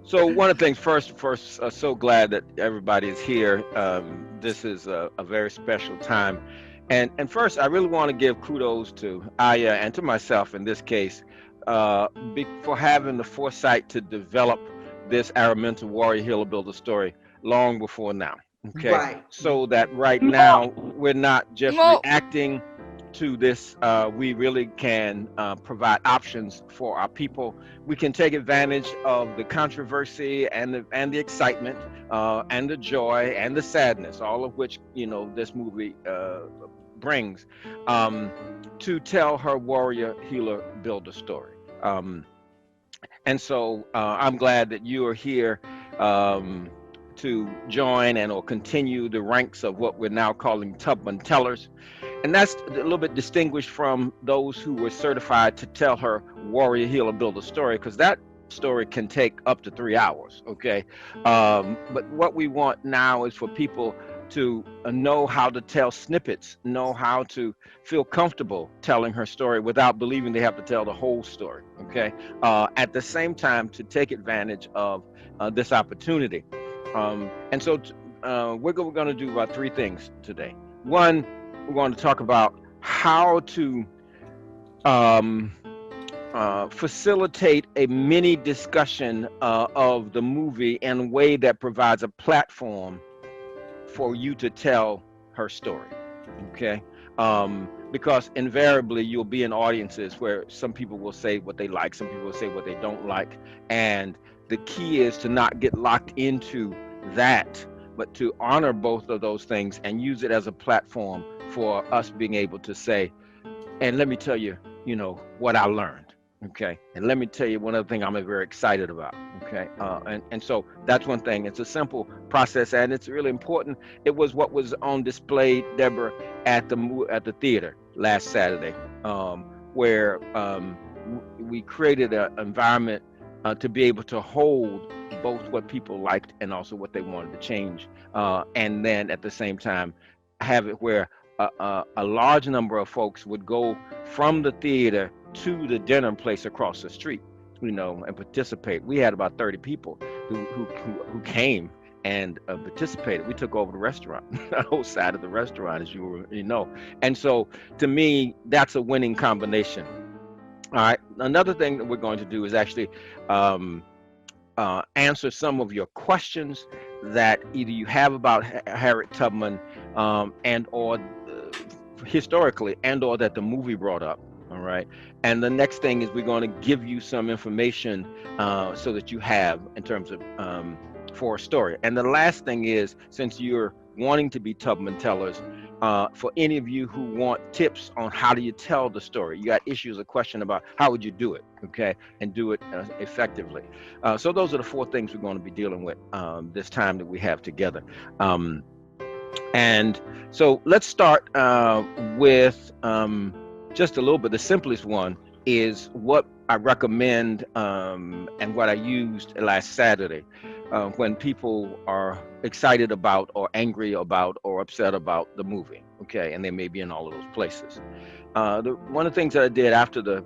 So one of the things first, so glad that everybody is here. This is a very special time, and first, I really want to give kudos to Aya and to myself in this case, for having the foresight to develop this Aarminta Warrior Healer Builder story long before now. Okay, Right. so that right now Mo, we're not just Mo. reacting to this. We really can provide options for our people. We can take advantage of the controversy and the excitement and the joy and the sadness, all of which this movie brings, um, to tell her warrior healer builder story. Um, and so I'm glad that you are here to join and or continue the ranks of what we're now calling Tubman Tellers. And that's a little bit distinguished from those who were certified to tell her warrior healer builder story, because that story can take up to 3 hours. Okay. But what we want now is for people to know how to tell snippets, know how to feel comfortable telling her story without believing they have to tell the whole story. Okay. At the same time, to take advantage of this opportunity. And so we're going to do about three things today. One, we're going to talk about how to um, facilitate a mini discussion of the movie in a way that provides a platform for you to tell her story. Okay. Because invariably you'll be in audiences where some people will say what they like, some people will say what they don't like. And the key is to not get locked into that, but to honor both of those things and use it as a platform for us being able to say, and let me tell you, what I learned. Okay. And let me tell you one other thing I'm very excited about. Okay. And so that's one thing. It's a simple process and it's really important. It was what was on display, Deborah, at the theater last Saturday, where we created an environment to be able to hold both what people liked and also what they wanted to change. And then at the same time, have it where a large number of folks would go from the theater to the dinner place across the street, and participate. We had about 30 people who came and participated. We took over the restaurant, the whole side of the restaurant, as you know. And so, to me, that's a winning combination. All right. Another thing that we're going to do is actually answer some of your questions that either you have about Harriet Tubman and or historically and or that the movie brought up. All right. And the next thing is we're going to give you some information so that you have in terms of for a story. And the last thing is, since you're wanting to be Tubman Tellers, for any of you who want tips on how do you tell the story, you got issues or question about how would you do it, okay, and do it effectively. So those are the four things we're going to be dealing with this time that we have together. And so let's start with just a little bit. The simplest one is what I recommend and what I used last Saturday when people are excited about or angry about or upset about the movie. Okay, and they may be in all of those places. One of the things that I did after the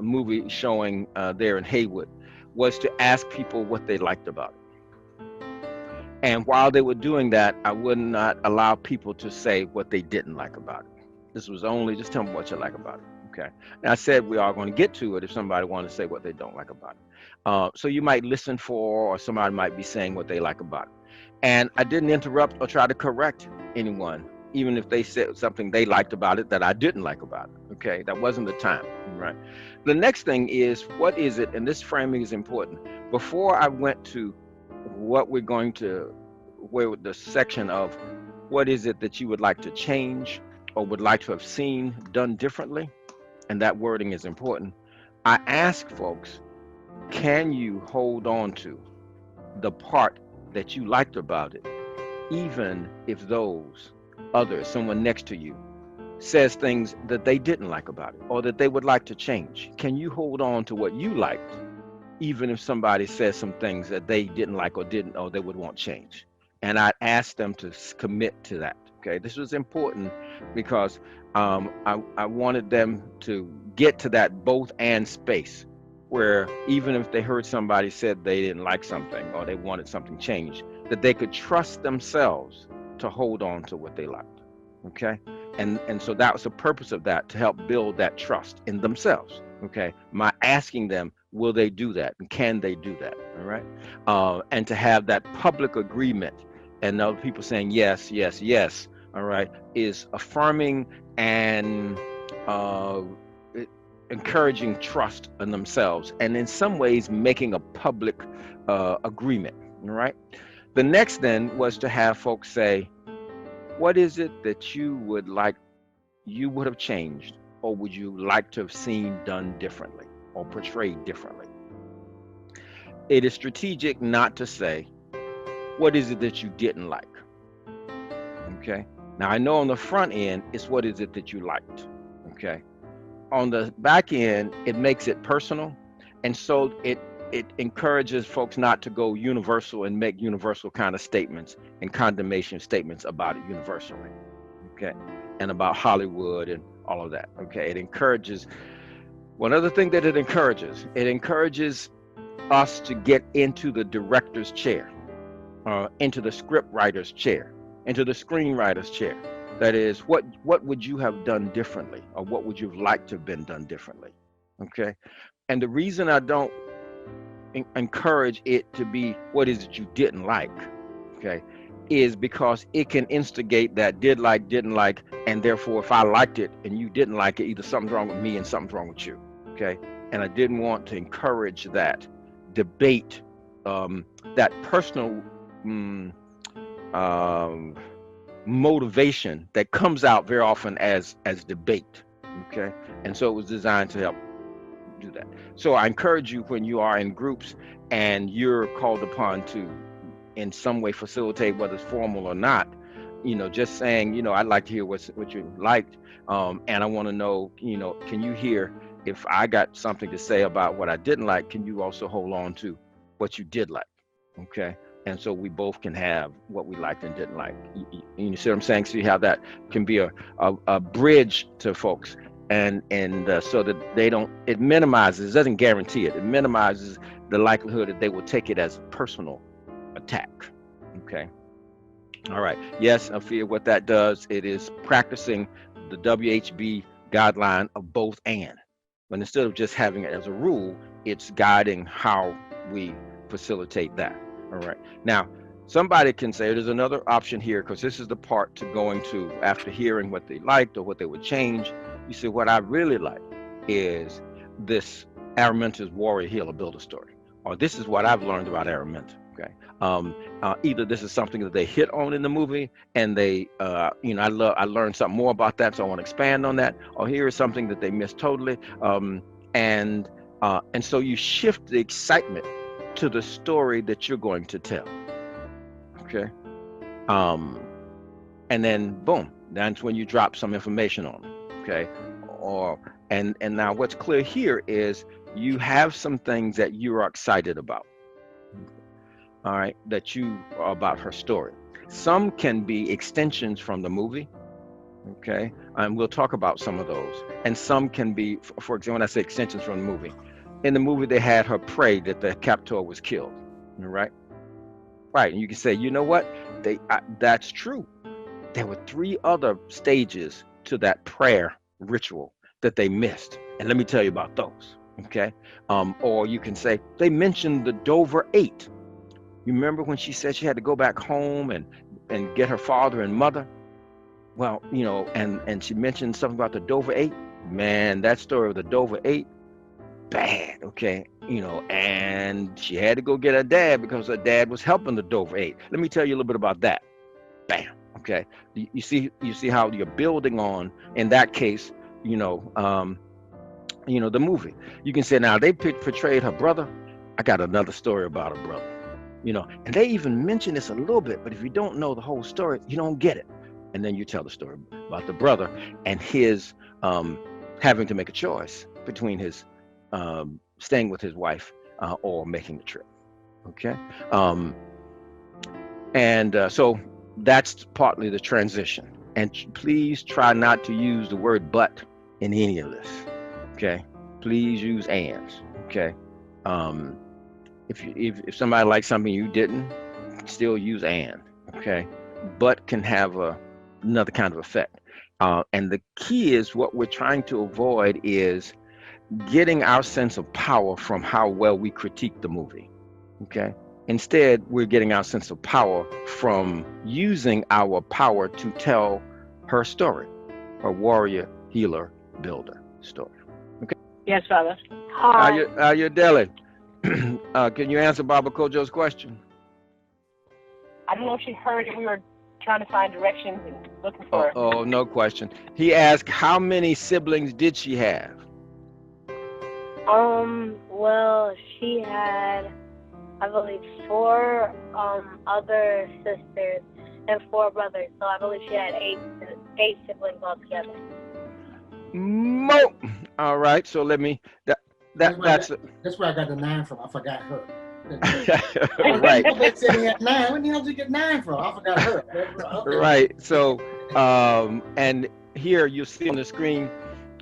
movie showing there in Haywood was to ask people what they liked about it. And while they were doing that, I would not allow people to say what they didn't like about it. This was only just tell me what you like about it. Okay. And I said we are going to get to it if somebody wants to say what they don't like about it. So you might listen for, or somebody might be saying what they like about it. And I didn't interrupt or try to correct anyone, even if they said something they liked about it that I didn't like about it. Okay. That wasn't the time. Right. The next thing is, what is it? And this framing is important. Before I went to what we're going to, where the section of what is it that you would like to change or would like to have seen done differently, and that wording is important, I ask folks, can you hold on to the part that you liked about it, even if those others, someone next to you, says things that they didn't like about it or that they would like to change? Can you hold on to what you liked, even if somebody says some things that they didn't like or they would want change? And I asked them to commit to that. Okay, this was important because I wanted them to get to that both and space. where even if they heard somebody said they didn't like something or they wanted something changed, that they could trust themselves to hold on to what they liked. Okay. And so that was the purpose of that, to help build that trust in themselves. Okay. My asking them, will they do that? And can they do that? All right. And to have that public agreement and other people saying yes, yes, yes. All right. Is affirming and uh, encouraging trust in themselves, and in some ways making a public agreement. All right. The next then was to have folks say, what is it that you would have changed, or would you like to have seen done differently or portrayed differently? It is strategic not to say, what is it that you didn't like? Okay. Now I know on the front end, it's what is it that you liked? Okay. On the back end, it makes it personal. And so it encourages folks not to go universal and make universal kind of statements and condemnation statements about it universally. Okay. And about Hollywood and all of that. Okay. It encourages, one other thing that it encourages us to get into the director's chair, into the script writer's chair, into the screenwriter's chair. That is, what would you have done differently, or what would you have liked to have been done differently? Okay. And the reason I don't encourage it to be what is it you didn't like, okay, is because it can instigate that did like, didn't like, and therefore if I liked it and you didn't like it, either something's wrong with me and something's wrong with you. Okay. And I didn't want to encourage that debate, that personal motivation that comes out very often as debate. Okay. And so it was designed to help do that. So I encourage you, when you are in groups and you're called upon to in some way facilitate, whether it's formal or not, just saying, I'd like to hear what you liked, and I want to know, can you hear, if I got something to say about what I didn't like, can you also hold on to what you did like? Okay. And so we both can have what we liked and didn't like. You see what I'm saying? See how that can be a bridge to folks, and so that they don't, it minimizes, doesn't guarantee it, it minimizes the likelihood that they will take it as a personal attack. Okay. All right. Yes, I feel what that does, it is practicing the WHB guideline of both and. But instead of just having it as a rule, it's guiding how we facilitate that. All right. Now, somebody can say there's another option here, because this is the part to going to after hearing what they liked or what they would change. You say, what I really like is this Aarminta's Warrior Healer Builder story, or this is what I've learned about Aarminta. Okay. Either this is something that they hit on in the movie, and they, I learned something more about that, so I want to expand on that. Or here is something that they missed totally, and so you shift the excitement to the story that you're going to tell. Okay. And then boom, that's when you drop some information on it. Okay. And now what's clear here is you have some things that you are excited about. All right, that you are about her story. Some can be extensions from the movie. Okay. And we'll talk about some of those. And some can be, for example, when I say extensions from the movie, in the movie they had her pray that the captor was killed. All right. Right. And you can say, you know what? That's true. There were 3 other stages to that prayer ritual that they missed. And let me tell you about those. Okay. Or you can say, they mentioned the Dover 8. You remember when she said she had to go back home and get her father and mother? Well, and she mentioned something about the Dover 8. Man, that story of the Dover 8, bad. Okay. And she had to go get her dad because her dad was helping the Dover 8. Let me tell you a little bit about that. Bam. Okay. You see how you're building on, in that case, the movie. You can say, now they portrayed her brother. I got another story about her brother. And they even mention this a little bit, but if you don't know the whole story, you don't get it. And then you tell the story about the brother and his having to make a choice between his staying with his wife or making the trip. Okay. So that's partly the transition. And please try not to use the word but in any of this. Okay. Please use ands. Okay. Um, if somebody likes something you didn't, still use and. Okay. But can have another kind of effect. And the key is what we're trying to avoid is getting our sense of power from how well we critique the movie. Okay. Instead, we're getting our sense of power from using our power to tell her story, her warrior, healer, builder story. Okay. Yes, Father. Hi. Ayodele, can you answer Baba Kojo's question? I don't know if she heard it. We were trying to find directions and looking for her. Oh, no question. He asked, how many siblings did she have? Well, she had, I believe, four other sisters and four brothers. So I believe she had eight siblings altogether. Mo. All right. So let me. That's where I got the 9 from. I forgot her. Right. Said he had 9. Where the hell did you get 9 from? I forgot her. Okay. Right. So, and here you see on the screen,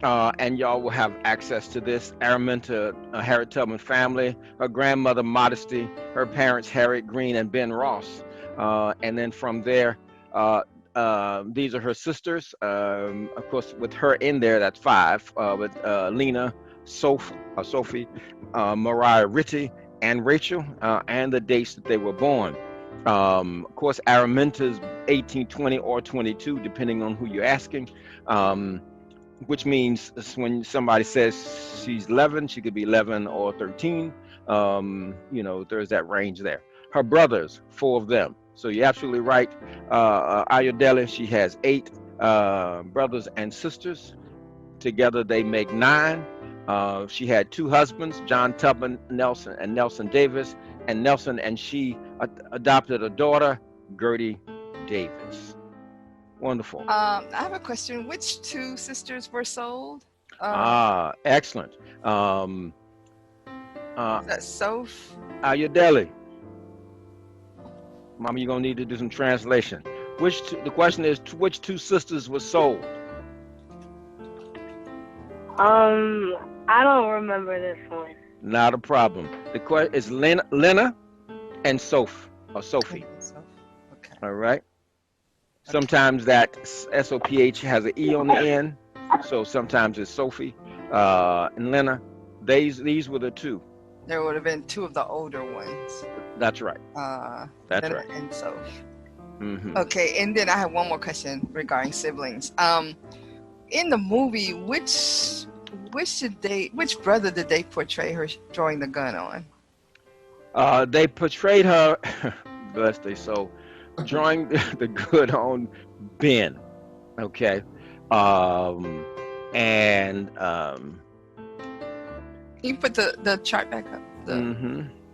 and y'all will have access to this. Aarminta, Harriet Tubman family, her grandmother Modesty, her parents Harriet Green and Ben Ross, and then from there, these are her sisters. Of course, with her in there, that's 5. With Lena, Sophie, Mariah Ritchie, and Rachel, and the dates that they were born. Of course, Aarminta's 18, 20, or 22, depending on who you're asking. Which means when somebody says she's 11, she could be 11 or 13. There's that range there. Her brothers, 4 of them. So you're absolutely right. Ayodele, she has 8 brothers and sisters. Together they make 9. She had 2 husbands, John Tubman Nelson and Nelson Davis. And Nelson and she adopted a daughter, Gertie Davis. Wonderful. I have a question. Which 2 sisters were sold? Excellent. That's Soph. Ayodele. Mama, you're gonna need to do some translation. The question is, which 2 sisters were sold? I don't remember this one. Not a problem. The question is Lena and Sophie. Okay. All right. Sometimes that SOPH has an E on the end, so sometimes it's Sophie and Lena. These were the 2. There would have been 2 of the older ones. That's right. That's Lena right. and Soph. Mm-hmm. Okay, and then I have one more question regarding siblings. In the movie, which brother did they portray her drawing the gun on? They portrayed her, bless their soul, drawing the good on Ben. Okay. You put the chart back up.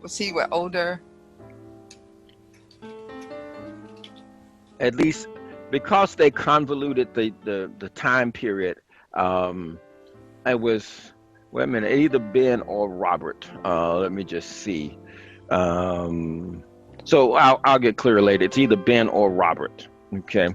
Was he older? At least because they convoluted the time period. It was, wait a minute, either Ben or Robert. Let me just see. So I'll get clear later. It's either Ben or Robert. Okay.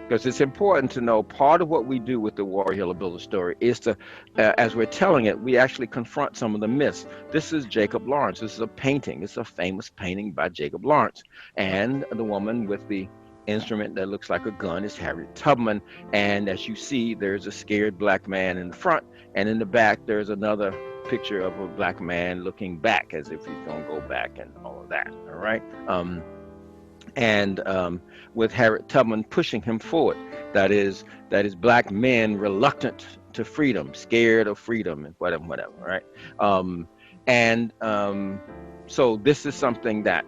Because it's important to know part of what we do with the Warrior Healer Builder story is to, as we're telling it, we actually confront some of the myths. This is Jacob Lawrence. This is a painting. It's a famous painting by Jacob Lawrence. And the woman with the instrument that looks like a gun is Harriet Tubman. And as you see, there's a scared black man in the front. And in the back, there's another picture of a black man looking back as if he's going to go back and all of that. All right. With Harriet Tubman pushing him forward. That is black men reluctant to freedom, scared of freedom, and whatever, right? So this is something that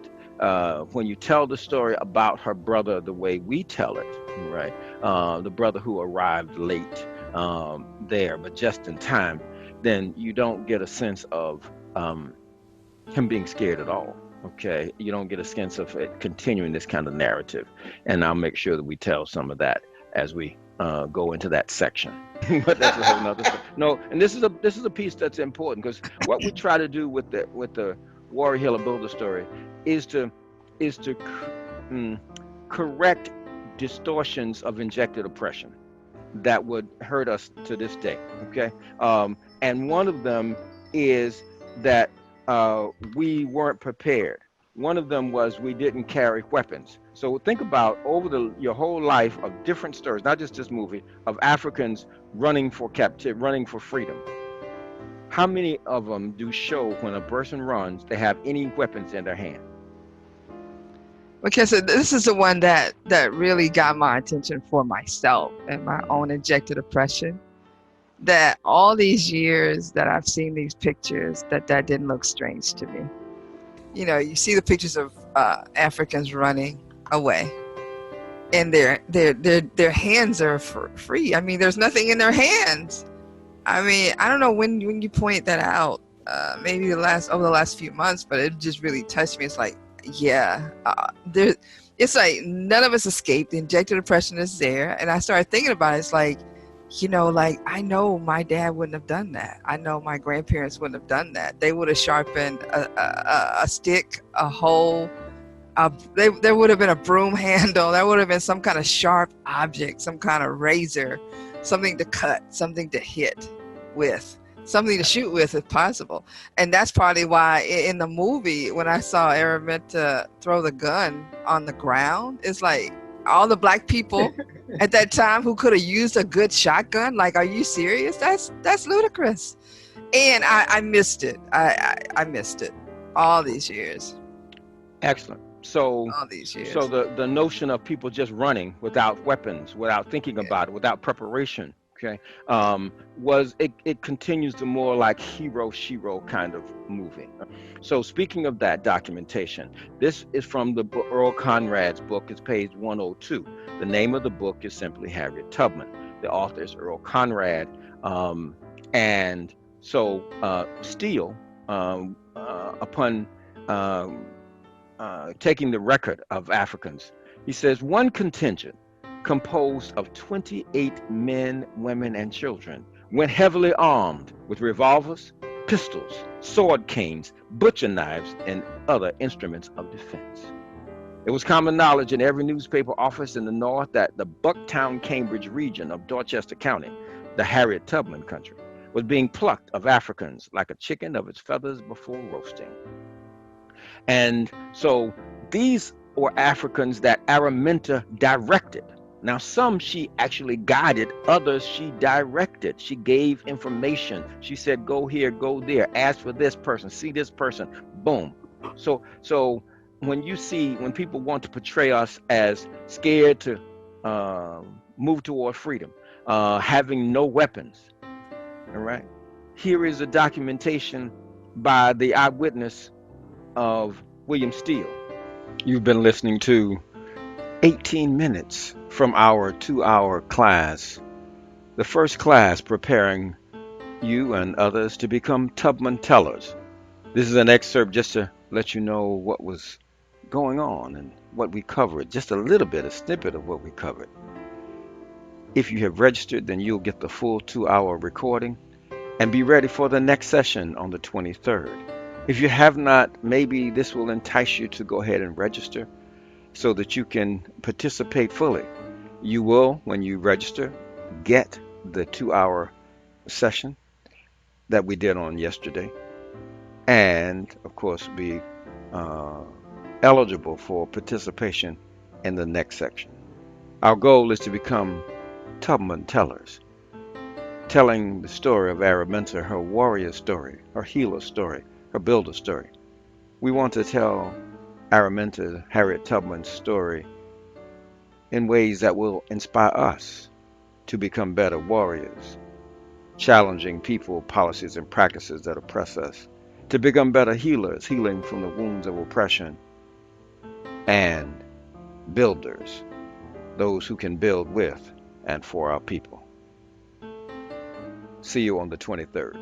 when you tell the story about her brother the way we tell it, right? The brother who arrived late there, but just in time, then you don't get a sense of him being scared at all. Okay, you don't get a sense of it continuing this kind of narrative, and I'll make sure that we tell some of that as we go into that section. But that's a whole nother story. No, and this is a piece that's important, because what we try to do with the Warrior Healer Builder story is to correct distortions of injected oppression that would hurt us to this day. Okay, and one of them is that we weren't prepared. One of them was we didn't carry weapons. So think about over your whole life of different stories, not just this movie, of Africans running for captivity, running for freedom. How many of them do show when a person runs, they have any weapons in their hand? Okay, so this is the one that really got my attention for myself and my own injected oppression. That all these years that I've seen these pictures, that didn't look strange to me. You know, you see the pictures of Africans running away, and their hands are free. I mean, there's nothing in their hands. I mean, I don't know when you point that out. Maybe over the last few months, but it just really touched me. It's like, yeah, it's like none of us escaped. The injected oppression is there, and I started thinking about it. It's like, you know, like I know my dad wouldn't have done that. I know my grandparents wouldn't have done that. They would have sharpened a stick, a hoe. There would have been a broom handle. There would have been some kind of sharp object, some kind of razor, something to cut, something to hit with, something to shoot with if possible. And that's probably why in the movie, when I saw Aarminta throw the gun on the ground, it's like all the black people at that time who could have used a good shotgun. Like, are you serious? That's ludicrous. And I missed it. I missed it all these years. Excellent. So all these years. So the notion of people just running without weapons, without thinking about it, without preparation, okay, it continues to more like hero shiro kind of movie. So speaking of that documentation, this is from the Earl Conrad's book. It's page 102. The name of the book is simply Harriet Tubman. The author is Earl Conrad, and so Steele, upon taking the record of Africans, he says one contingent composed of 28 men, women, and children went heavily armed with revolvers, pistols, sword canes, butcher knives, and other instruments of defense. It was common knowledge in every newspaper office in the North that the Bucktown, Cambridge region of Dorchester County, the Harriet Tubman country, was being plucked of Africans like a chicken of its feathers before roasting. And so these were Africans that Aarminta directed. Now, some she actually guided, others she directed. She gave information. She said, go here, go there, ask for this person, see this person, boom. So when people want to portray us as scared to move toward freedom, having no weapons, all right, here is a documentation by the eyewitness of William Steele. You've been listening to 18 minutes from our 2-hour class, the first class preparing you and others to become Tubman Tellers. This is an excerpt just to let you know what was going on and what we covered, just a little bit, a snippet of what we covered. If you have registered, then you'll get the full 2-hour recording and be ready for the next session on the 23rd. If you have not, maybe this will entice you to go ahead and register so that you can participate fully. You will, when you register, get the 2-hour session that we did on yesterday, and of course be eligible for participation in the next section. Our goal is to become Tubman Tellers, telling the story of Aarminta, her warrior story, her healer story, her builder story. We want to tell Aarminta, Harriet Tubman's story in ways that will inspire us to become better warriors, challenging people, policies, and practices that oppress us, to become better healers, healing from the wounds of oppression, and builders, those who can build with and for our people. See you on the 23rd.